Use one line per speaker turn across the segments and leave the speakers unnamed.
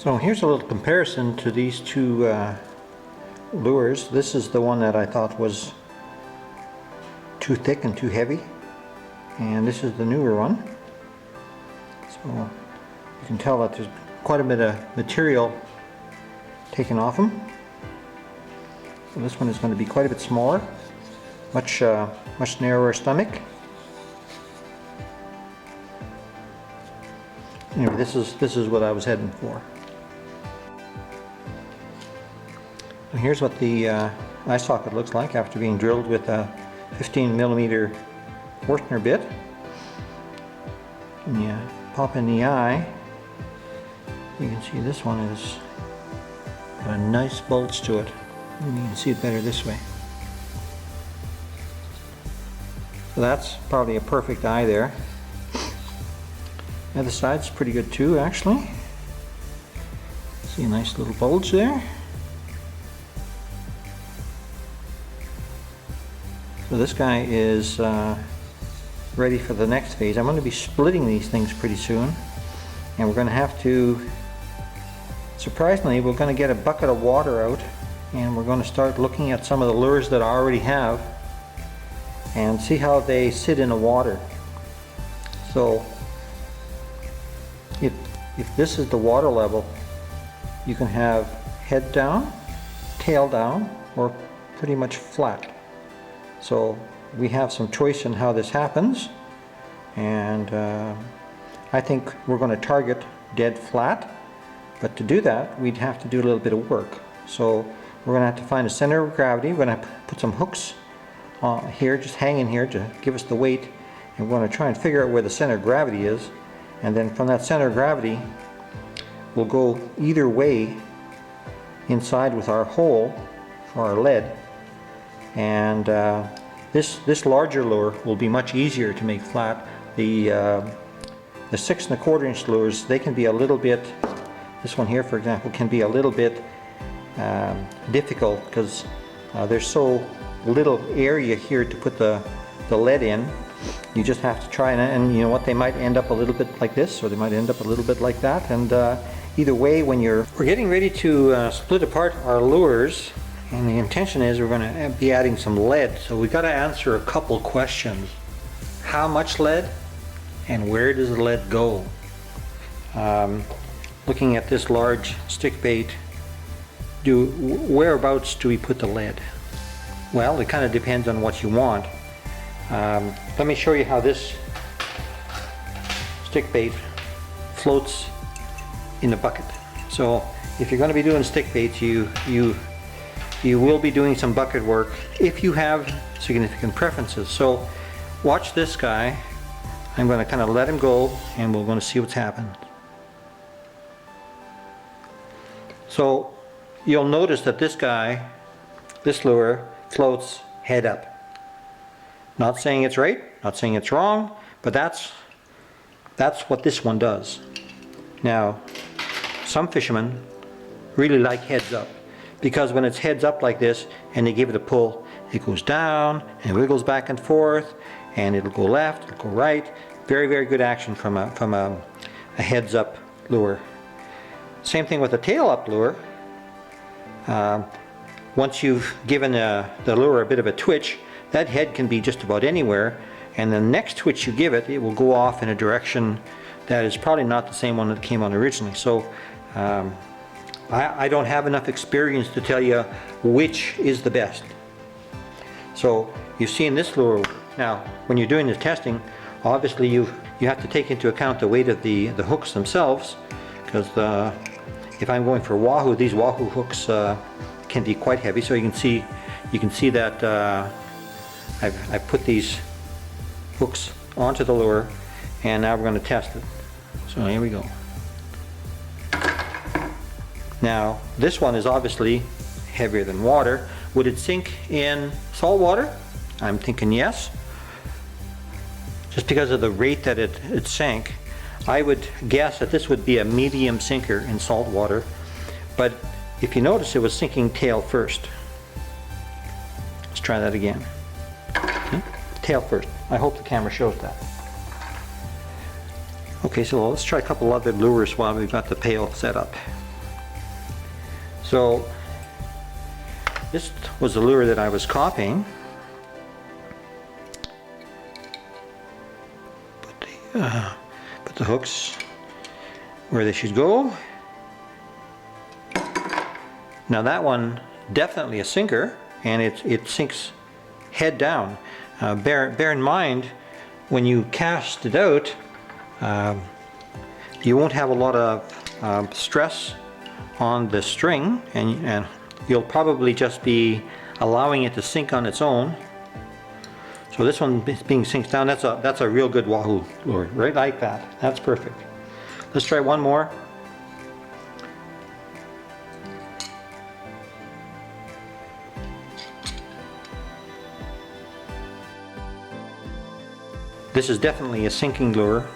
So here's a little comparison to these two lures. This is the one that I thought was too thick and too heavy, and this is the newer one. So you can tell that there's quite a bit of material taken off them. So this one is going to be quite a bit smaller, much narrower stomach. Anyway, this is what I was heading for. And here's what the eye socket looks like after being drilled with a 15mm Forstner bit. And you pop in the eye, you can see this one is got a nice bulge to it. And you can see it better this way. So that's probably a perfect eye there. The other side's pretty good too, actually. See a nice little bulge there. So this guy is ready for the next phase. I'm going to be splitting these things pretty soon, and we're going to have to, surprisingly, we're going to get a bucket of water out, and we're going to start looking at some of the lures that I already have and see how they sit in the water. So if this is the water level, you can have head down, tail down, or pretty much flat. So we have some choice in how this happens, and I think we're going to target dead flat, but to do that we'd have to do a little bit of work. So we're going to have to find a center of gravity. We're going to put some hooks here, just hanging here to give us the weight, and we're going to try and figure out where the center of gravity is, and then from that center of gravity we'll go either way inside with our hole for our lead. And this larger lure will be much easier to make flat. The 6 1/4 inch lures, they can be a little bit, this one here for example, can be a little bit difficult because there's so little area here to put the lead in. You just have to try, and you know what, they might end up a little bit like this, or they might end up a little bit like that, and either way, we're getting ready to split apart our lures. And the intention is we're going to be adding some lead, so we've got to answer a couple questions. How much lead, and where does the lead go? Looking at this large stick bait, whereabouts do we put the lead? Well, it kind of depends on what you want. Let me show you how this stick bait floats in the bucket. So if you're going to be doing stick baits, you will be doing some bucket work if you have significant preferences. So watch this guy. I'm going to kind of let him go, and we're going to see what's happened. So you'll notice that this guy, this lure, floats head up. Not saying it's right, not saying it's wrong, but that's what this one does. Now, some fishermen really like heads up, because when it's heads up like this and they give it a pull, it goes down and wiggles back and forth, and it'll go left, it'll go right. Very, very good action from a heads up lure. Same thing with a tail up lure. Once you've given the lure a bit of a twitch, that head can be just about anywhere, and the next twitch you give it, it will go off in a direction that is probably not the same one that came on originally. So I don't have enough experience to tell you which is the best. So you've seen this lure. Now when you're doing the testing, obviously you have to take into account the weight of the hooks themselves, because if I'm going for Wahoo, these Wahoo hooks can be quite heavy. So you can see that I've put these hooks onto the lure, and now we're going to test it. So here we go. Now this one is obviously heavier than water. Would it sink in salt water? I'm thinking yes. Just because of the rate that it sank, I would guess that this would be a medium sinker in salt water. But if you notice, it was sinking tail first. Let's try that again. Okay. Tail first. I hope the camera shows that. Okay, so let's try a couple other lures while we've got the pail set up. So this was the lure that I was copying. Put the hooks where they should go. Now that one definitely a sinker, and it sinks head down. Bear in mind, when you cast it out, you won't have a lot of stress on the string, and you'll probably just be allowing it to sink on its own. So this one is being sinked down. That's a real good Wahoo lure, right like that. That's perfect. Let's try one more. This is definitely a sinking lure,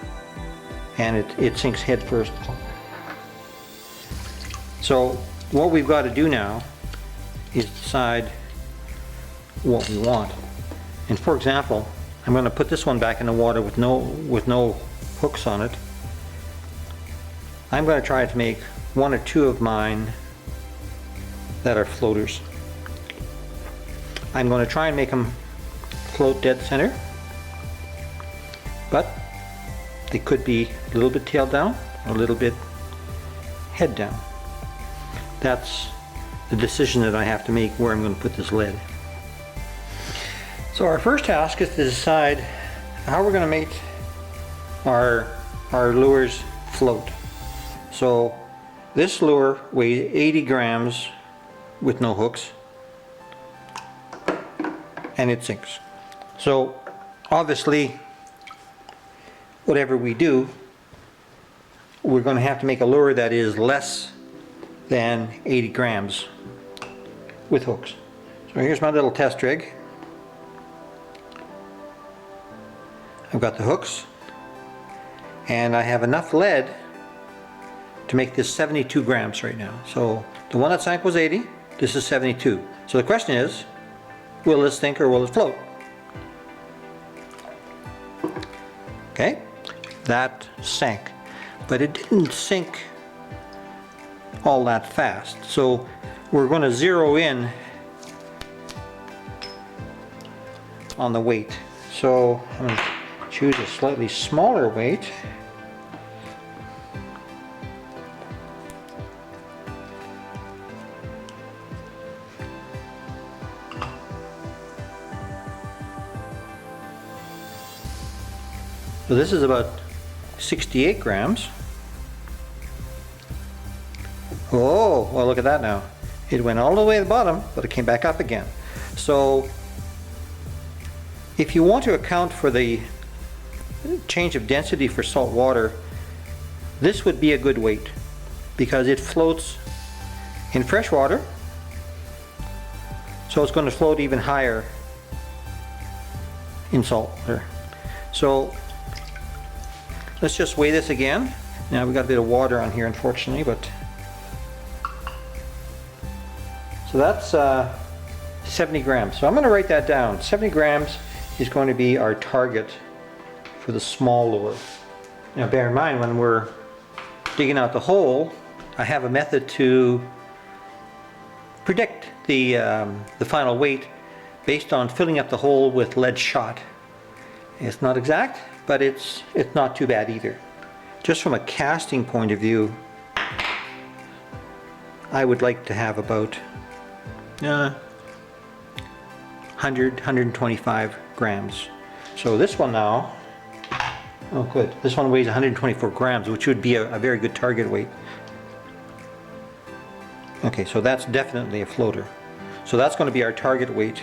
and it sinks head first. So what we've got to do now is decide what we want. And for example, I'm going to put this one back in the water with no hooks on it. I'm going to try to make one or two of mine that are floaters. I'm going to try and make them float dead center, but they could be a little bit tail down, a little bit head down. That's the decision that I have to make where I'm going to put this lead. So our first task is to decide how we're going to make our lures float. So this lure weighs 80 grams with no hooks, and it sinks. So obviously, whatever we do, we're going to have to make a lure that is less than 80 grams with hooks. So here's my little test rig. I've got the hooks, and I have enough lead to make this 72 grams right now. So the one that sank was 80, this is 72. So the question is, will this sink or will it float? Okay, that sank, but it didn't sink all that fast. So we're going to zero in on the weight. So I'm going to choose a slightly smaller weight. So this is about 68 grams. Oh, well, look at that now. It went all the way to the bottom, but it came back up again. So if you want to account for the change of density for salt water, this would be a good weight because it floats in fresh water, so it's going to float even higher in salt water. So let's just weigh this again. Now we've got a bit of water on here, unfortunately, but so that's 70 grams. So I'm going to write that down. 70 grams is going to be our target for the small lure. Now bear in mind, when we're digging out the hole, I have a method to predict the final weight based on filling up the hole with lead shot. It's not exact, but it's not too bad either. Just from a casting point of view, I would like to have about 125 grams. So this one now, oh good, this one weighs 124 grams, which would be a very good target weight. Okay, so that's definitely a floater. So that's going to be our target weight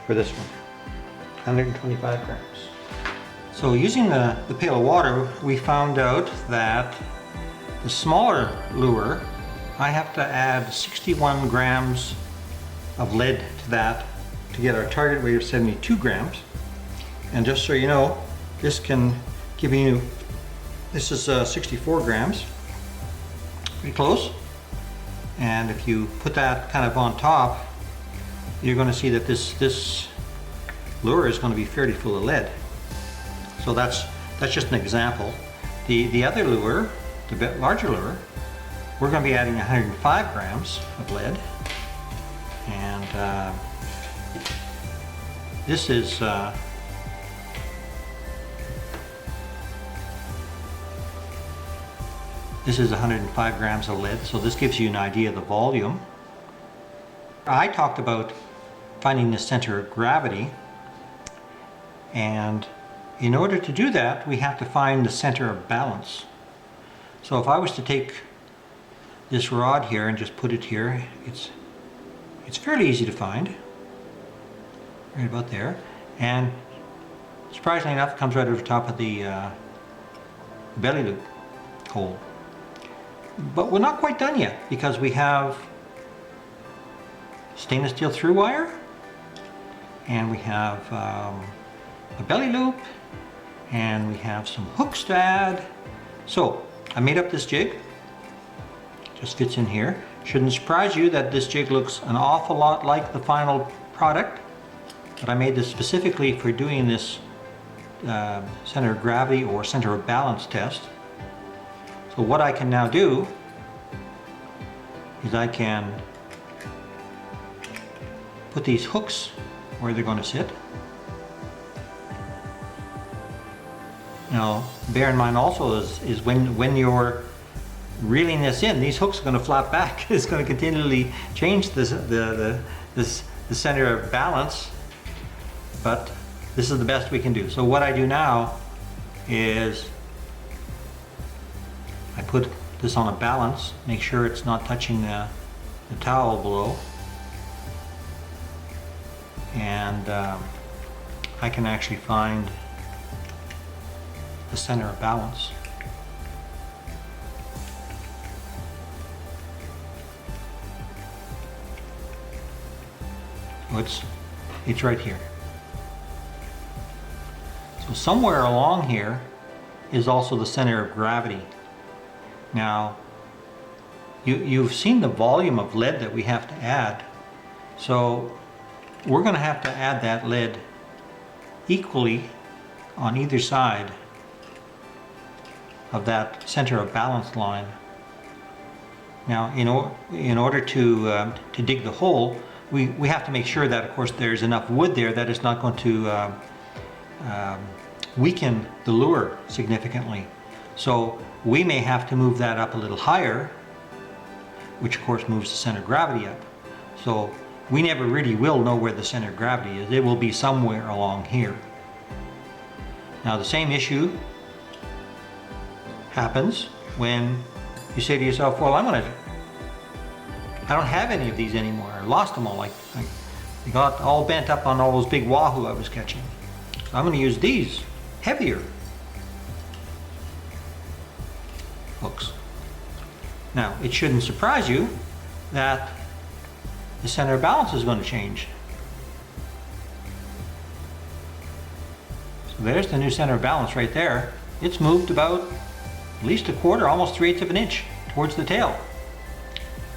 for this one, 125 grams. So using the pail of water, we found out that the smaller lure, I have to add 61 grams of lead to that to get our target weight of 72 grams. And just so you know, this can give you, this is 64 grams, pretty close. And if you put that kind of on top, you're going to see that this lure is going to be fairly full of lead. So that's just an example. The other lure, the bit larger lure, we're going to be adding 105 grams of lead, and this is this is 105 grams of lead, so this gives you an idea of the volume. I talked about finding the center of gravity, and in order to do that we have to find the center of balance. So if I was to take this rod here and just put it here, it's fairly easy to find, right about there, and surprisingly enough it comes right over the top of the belly loop hole. But we're not quite done yet, because we have stainless steel through wire, and we have a belly loop, and we have some hooks to add. So I made up this jig, just fits in here. Shouldn't surprise you that this jig looks an awful lot like the final product, but I made this specifically for doing this center of gravity or center of balance test. So what I can now do is I can put these hooks where they're going to sit. Now bear in mind also is when you're reeling this in, these hooks are going to flap back. It's going to continually change the center of balance, but this is the best we can do. So what I do now is I put this on a balance, make sure it's not touching the towel below, and I can actually find the center of balance. So it's right here. So somewhere along here is also the center of gravity. Now, you've seen the volume of lead that we have to add, so we're going to have to add that lead equally on either side of that center of balance line. Now, in order to dig the hole, we have to make sure that, of course, there's enough wood there that it's not going to weaken the lure significantly. So we may have to move that up a little higher, which of course moves the center of gravity up. So we never really will know where the center of gravity is. It will be somewhere along here. Now the same issue happens when you say to yourself, well, I don't have any of these anymore. I lost them all. I got all bent up on all those big wahoo I was catching. So I'm going to use these heavier hooks. Now, it shouldn't surprise you that the center of balance is going to change. So there's the new center of balance right there. It's moved about at least a quarter, almost 3/8 of an inch towards the tail.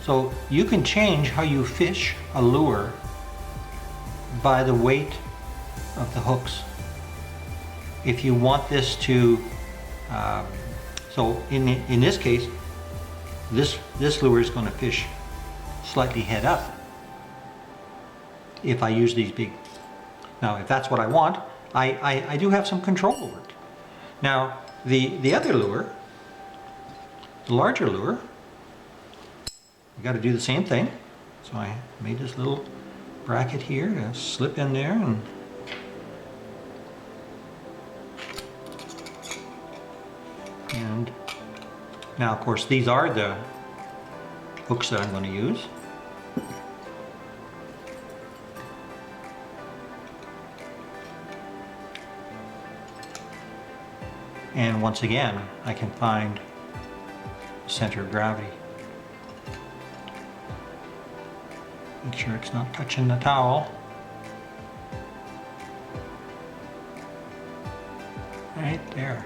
So you can change how you fish a lure by the weight of the hooks. If you want this to, so in this case, this lure is going to fish slightly head up if I use these big. Now, if that's what I want, I do have some control over it. Now, the other lure, the larger lure, you got to do the same thing. So I made this little bracket here to slip in there, and now of course these are the hooks that I'm going to use. And once again, I can find the center of gravity. Make sure it's not touching the towel. Right there.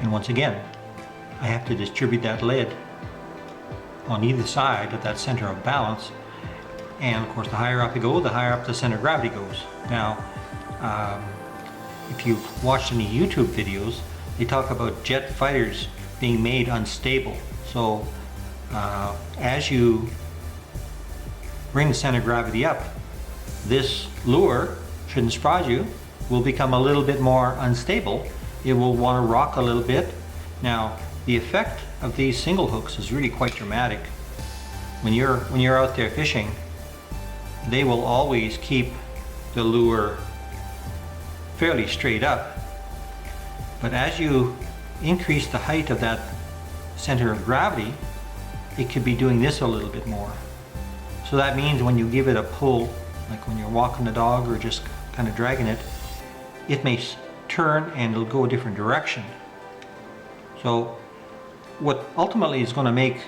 And once again, I have to distribute that lead on either side of that center of balance. And of course, the higher up you go, the higher up the center of gravity goes. Now, if you've watched any YouTube videos, they talk about jet fighters being made unstable. So as you bring the center of gravity up, this lure, shouldn't surprise you, will become a little bit more unstable. It will want to rock a little bit. Now, the effect of these single hooks is really quite dramatic. When you're out there fishing, they will always keep the lure fairly straight up. But as you increase the height of that center of gravity, it could be doing this a little bit more. So that means when you give it a pull, like when you're walking the dog or just kind of dragging it, it may turn and it'll go a different direction. So what ultimately is going to make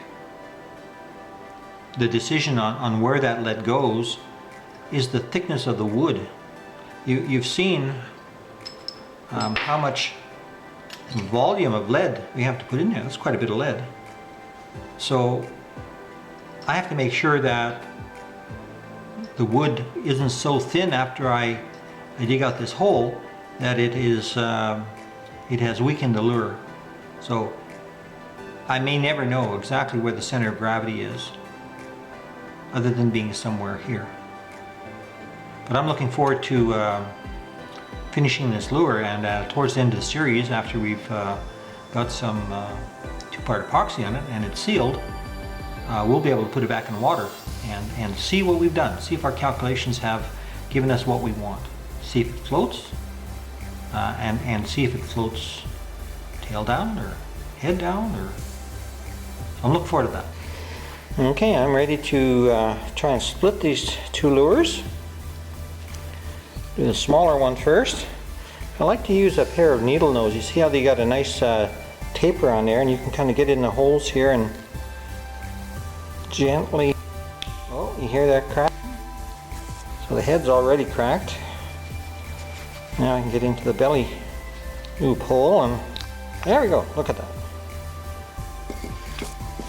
the decision on where that lead goes is the thickness of the wood. You've seen how much volume of lead we have to put in there. That's quite a bit of lead. So I have to make sure that the wood isn't so thin after I dig out this hole that it has weakened the lure. So I may never know exactly where the center of gravity is, other than being somewhere here. But I'm looking forward to finishing this lure, and towards the end of the series, after we've got some two-part epoxy on it and it's sealed, we'll be able to put it back in the water and see what we've done, see if our calculations have given us what we want, see if it floats, and see if it floats tail down or head down, or I'm looking forward to that. Okay, I'm ready to try and split these two lures. Do the smaller one first. I like to use a pair of needle nose. You see how they got a nice taper on there, and you can kind of get in the holes here and gently, oh, you hear that crack? So the head's already cracked. Now I can get into the belly loophole, and there we go, look at that.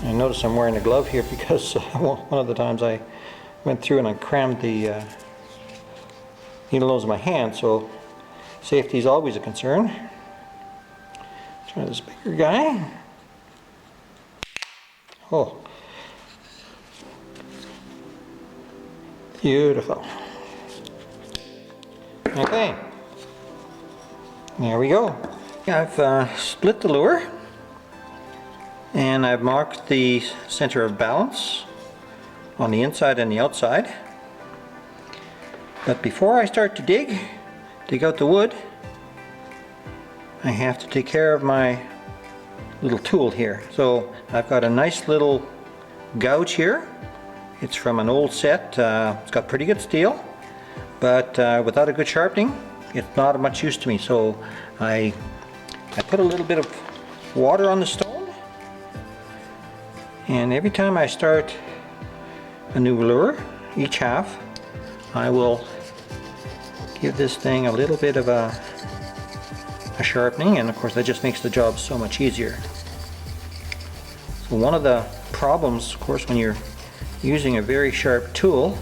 I notice I'm wearing a glove here because one of the times I went through and I crammed the needle nose in my hand, so safety is always a concern. Try this bigger guy. Oh, beautiful. Okay, there we go. I've split the lure, and I've marked the center of balance on the inside and the outside. But before I start to dig out the wood, I have to take care of my little tool here. So I've got a nice little gouge here. It's from an old set. It's got pretty good steel, but without a good sharpening, it's not of much use to me. So I put a little bit of water on the stone, and every time I start a new lure, each half, I will give this thing a little bit of a sharpening, and of course that just makes the job so much easier. So one of the problems, of course, when you're using a very sharp tool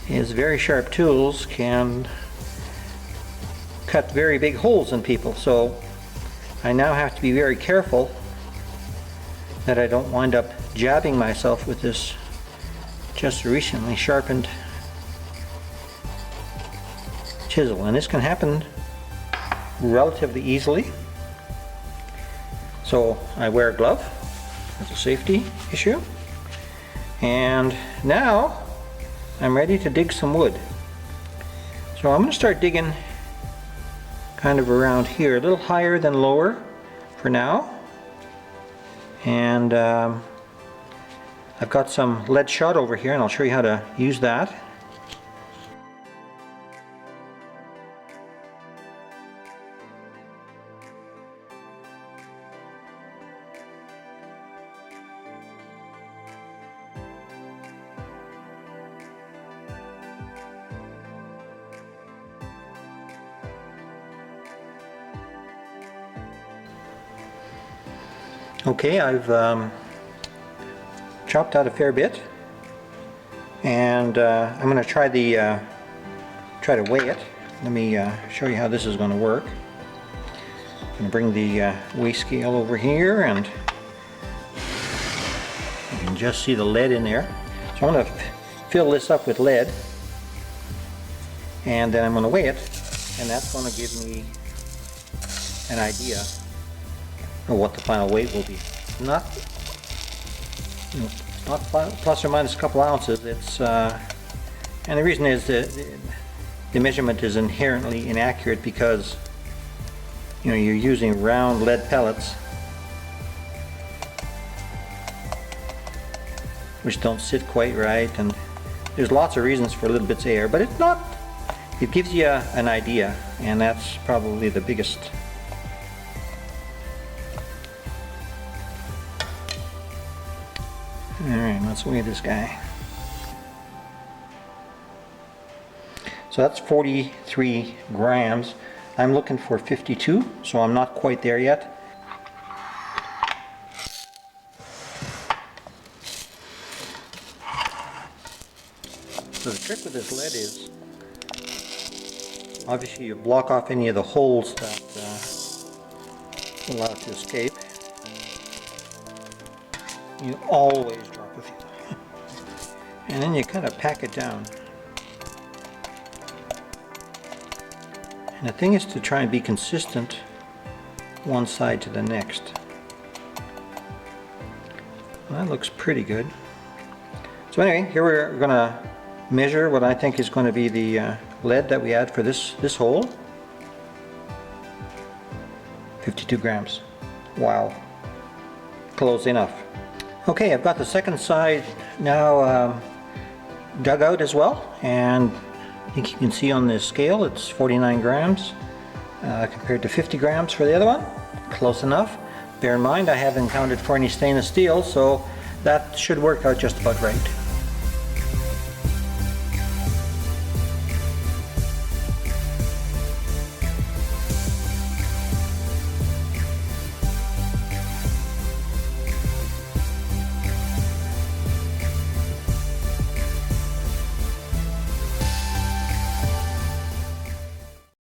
is very sharp tools can cut very big holes in people. So I now have to be very careful that I don't wind up jabbing myself with this just recently sharpened chisel, and this can happen relatively easily. So I wear a glove as a safety issue, and now I'm ready to dig some wood. So I'm going to start digging kind of around here, a little higher than lower for now, and I've got some lead shot over here, and I'll show you how to use that. Okay, I've chopped out a fair bit, and I'm going to try to weigh it. Let me show you how this is going to work. And bring the weigh scale over here, and you can just see the lead in there. So I'm going to fill this up with lead, and then I'm going to weigh it, and that's going to give me an idea of what the final weight will be. Not, you know, not plus or minus a couple ounces. It's and the reason is that the measurement is inherently inaccurate because, you know, you're using round lead pellets which don't sit quite right, and there's lots of reasons for little bits of error, but it's not, it gives you an idea, and that's probably the biggest. Alright, let's weigh this guy. So that's 43 grams. I'm looking for 52, so I'm not quite there yet. So the trick with this lead is, obviously you block off any of the holes that allow it to escape. You always drop a few. And then you kind of pack it down. And the thing is to try and be consistent one side to the next. Well, that looks pretty good. So anyway, here we're going to measure what I think is going to be the lead that we add for this hole. 52 grams. Wow. Close enough. Okay, I've got the second side now dug out as well, and I think you can see on this scale it's 49 grams compared to 50 grams for the other one. Close enough. Bear in mind I haven't accounted for any stainless steel, so that should work out just about right.